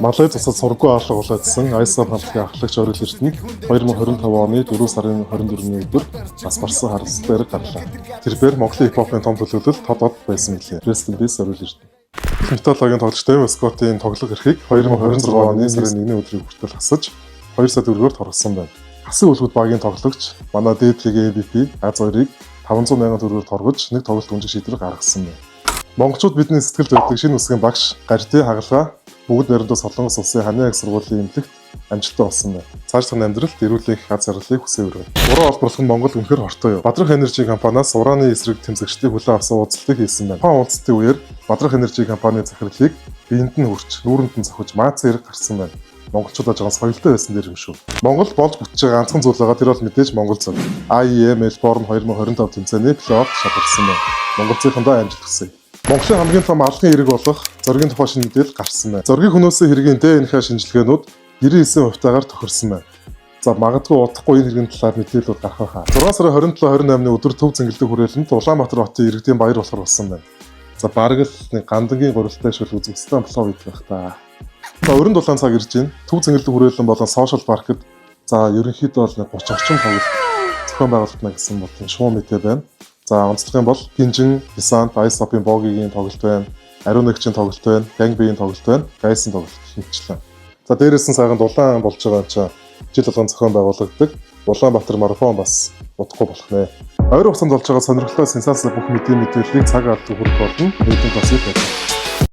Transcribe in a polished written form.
Малай засад сургуу алга болоодсэн ISA хамтлагийн ахлагч Орил Эрдэнэ 2025 оны 4 сарын 24-ний өдөр бас барсан харилцаар гарлаа. Тэрээр Монголын хипхопын том төлөөлөл тодод байсан билээ. Rest in peace Орил Эрдэнэ. Металлогийн тоглогч Дэв Скоттийн тоглох эрхийг 2026 оны сарын 1-ний өдрийг хүртэл хасаж 2 сая төгрөгөөр торгосон байна. Хасаг үлгүүд багийн тоглогч манай дээд лигийн MVP аз 2-ыг 500 сая төгрөгөөр торгож нэг тоглолт үнжих шийдвэр гаргасан байна. Монголчууд бидний сэтгэлд өгдөг шинэ үсгийн багш Гарти хагалгаа бүгд найрамдаа Солонгос улсын Ханиа их сургуулийн эмнэлэгт амжилттай болсон байна. Цаашдын амьдралд эрүүлэх аз жаргалыг хүсээвэр. Уран олборлох нь Монгол үнэхээр хортой юу. Бадрах Energy компаниас урааны эсрэг тэмцэгчдийг хүлээн авсан уулзалтыг хийсэн байна. Тухайн уулзалтын үеэр Бадрах Energy компанийн захирлыг биенд нь хүрч, нүүрэнд нь зохиж мац хэрэг гарсан байна. Монголчуудаа жоо соёлтой байсан дэр юм шүү. Монгол болж бүтэж байгаа ганцхан зүйл байгаа тэр бол мэдээж Монгол цаг. IEM Melbourne 2025 тэмцээний плей-офф шалгасан байна. Монголчуудаа амжилт хүсье. Монголын хамгийн том алгын хэрэг болох зоригийн тухай шинэ мэдээлэл гарсан байна. Зоригийн хөнөөсөө хэргийн ДНХ шинжилгээнүүд 99%-аар тохирсон байна. За магадгүй удахгүй энэ хэргийн талаар мэдээлэлүүд гарах байхаа. 6 сарын 27-28-ны өдөр Төв Цэнгэлдэг хүрээлэнд Улаанбаатар хотын иргэдийн баяр болохоор болсон байна. За бараг л нэг гандангийн гурилтай шил үзэгстэй болоо үед байх та. За өрн дулаан цаг ирж байна. Төв Цэнгэлдэг хүрээлэн болон Social Park-д за ерөнхийдөө бол 30 орчим тоглолт зохион байгуулалтна гэсэн болон шуум мэдээ байна. За онцлог юм бол Гинжин, Десант, Айсопын Богигийн тоглолт байна. Ариун нэгжийн тоглолт байна. Гангбигийн тоглолт байна. Гайсын тоглолт хэмчлээ. За дээрээс нь сайхан дулаан болж байгаа юм чинь жил болгон зохион байгуулагддаг Улаанбаатар марафон бас удахгүй болох нэ. Ойрын хугацаанд болж байгаа сонирхолтой сенсац бүх мэдээллийг цаг алдгүй хүргэх болно. Нийтийн бас их байна.